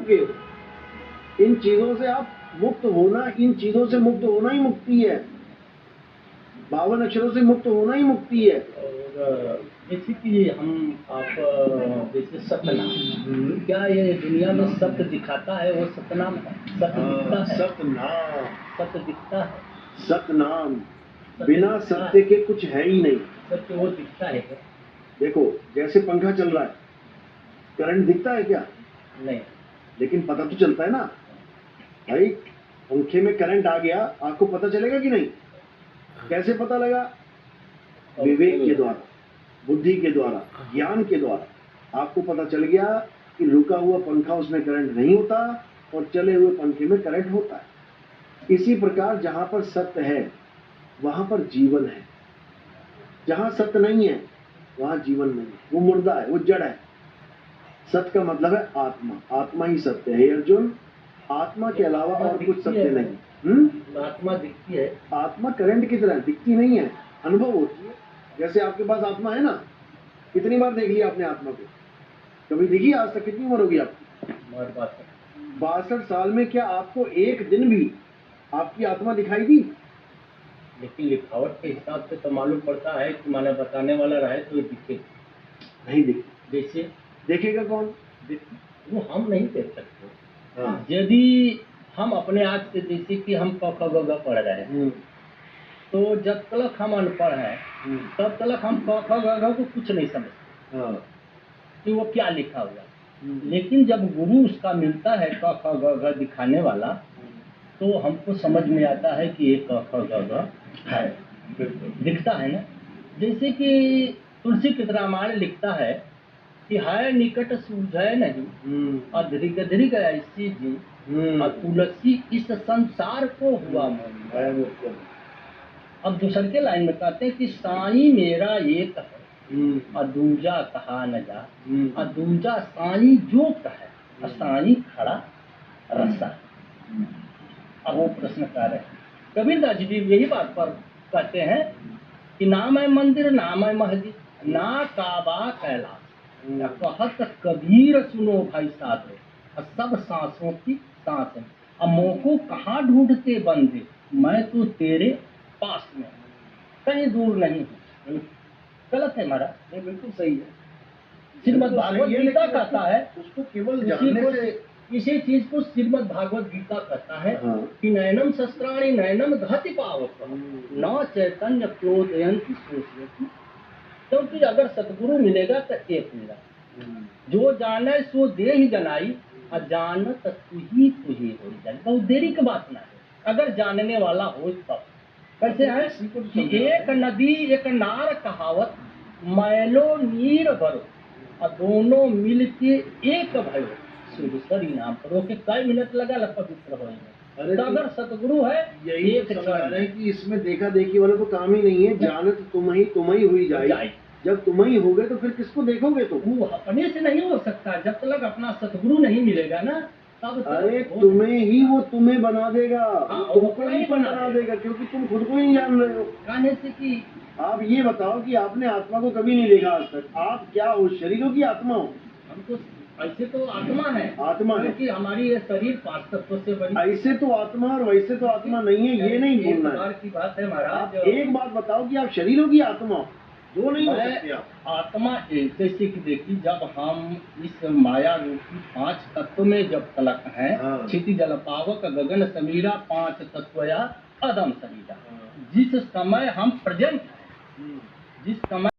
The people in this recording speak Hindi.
चुके हो। इन चीजों से आप मुक्त होना, इन चीजों से मुक्त होना ही मुक्ति है। 52 अक्षरों से मुक्त होना ही मुक्ति है। और जैसे कि जैसे सतनाम, क्या ये दुनिया में सत्य दिखाता है? वो सतनाम है, सत्य दिखता है। सतनाम, सत्य दिखता है, सतनाम। बिना सत्य के कुछ है ही नहीं। सत्य वो दिखता है क्या? देखो, जैसे पंखा चल रहा है, करंट दिखता है क्या? नहीं। लेकिन पता तो चलता है ना भाई। पंखे में करंट आ गया, आपको पता चलेगा कि नहीं? कैसे पता लगा? विवेक के द्वारा, बुद्धि के द्वारा, ज्ञान के द्वारा आपको पता चल गया कि रुका हुआ पंखा, उसमें करंट नहीं होता और चले हुए पंखे में करंट होता है। इसी प्रकार जहां पर सत्य है वहां पर जीवन है। जहां सत्य नहीं है वहां जीवन नहीं है, वो मुर्दा है, वो जड़ है। सत्य का मतलब है आत्मा, आत्मा ही सत्य है अर्जुन। आत्मा के अलावा और कुछ सत्य नहीं। आत्मा दिखती है। आत्मा करंट की तरह दिखती नहीं है, अनुभव होती है। जैसे आपके पास आत्मा है ना, कितनी बार देख लिया आपने आत्मा को? कभी देखी आज तक? कितनी उम्र होगी आपकी? 62 साल में क्या आपको एक दिन भी आपकी आत्मा दिखाई दी? लेकिन लिखावट के हिसाब से तो मालूम पड़ता है कि माने बताने वाला रहे तो दिखे। नहीं दिखती। जैसे देखेगा कौन? वो हम नहीं देख सकते। हाँ। यदि हम अपने आज से, जैसे कि हम क ख ग घ पढ़ रहे हैं, तो जब तक हम अनपढ़ हैं तब तक हम क ख ग घ को कुछ नहीं समझते। हाँ। कि वो क्या लिखा हुआ। लेकिन जब गुरु उसका मिलता है क ख ग घ दिखाने वाला, तो हमको समझ में आता है कि ये क ख ग घ है, दिखता है ना। जैसे कि तुलसी के रामायण लिखता है कि है निकट सूझे नहीं, अधरिक अधरिक ऐसी जी, और तुलसी इस संसार को हुआ मन। अब दूसर के लाइन में कहते हैं कि साई मेरा एक है, अदूजा कहा न जा, अदूजा साई जो कहे, साई खड़ा रसा। अब वो प्रश्न कर रहे हैं, कबीरदास जी यही बात पर कहते हैं कि नाम है मंदिर, नाम है मस्जिद, ना काबा कैलाश, कहत कबीर सुनो भाई साधो, सब सांसों की सांस है। अब मोको कहाँ ढूंढते बंदे, मैं तो तेरे पास में हूँ, कहीं दूर नहीं हूँ। गलत है महाराज? नहीं, बिल्कुल सही है। श्रीमद् भागवत गीता कहता है, उसको केवल जानने से इसी चीज को श्रीमद् भागवत गीता कहता है कि नयनम शस्त्राणि नयनम दहति पावक, न चैतन्य क्रोधयन्ति सोचयति। क्योंकि अगर सतगुरु मिलेगा तो एक मिला, जो जाने सो दे ही जनाई, अजानत तुही तुही हो जाए। बहुत देरी की बात ना है, अगर जानने वाला हो तब। कैसे है कि एक नदी एक नार कहावत, मैलो नीर भरो, और दोनों मिलके एक भयो, सुरसरी नाम करो कि कई मिनट लगा पवित्र हो। तो अगर सतगुरु है, यही एक समझ रहे हैं कि इसमें देखा देखी वाला तो काम ही नहीं है। जानत तुम ही हुई जाए। जब तुम ही हो गए तो फिर किसको देखोगे? तो वो अपने से नहीं हो सकता जब तक अपना सतगुरु नहीं मिलेगा ना, तब अरे तुम्हें ही वो तुम्हें बना देगा, तुमको ही बना देगा, क्योंकि तुम खुद को ही जान रहे हो। कहने से कि आप ये बताओ कि आपने आत्मा को कभी नहीं देखा आज तक। आप क्या हो? शरीरों की आत्मा हो? हमको ऐसे तो आत्मा है, आत्मा है कि हमारी ये शरीर 5 तत्वों से बनी। ऐसे तो आत्मा और वैसे तो आत्मा नहीं है, ये नहीं बोलना है। की बात है महाराज। आप एक बात बताओ कि आप शरीरों की आत्मा हो, जो नहीं हो सकते आप। आत्मा जैसे कि देखिए, जब हम इस माया रूपी 5 तत्व में जब तलक है, क्षिति जल पावक गगन समीरा, 5 तत्व या अदम समीरा, जिस समय हम प्रेजेंट है, जिस समय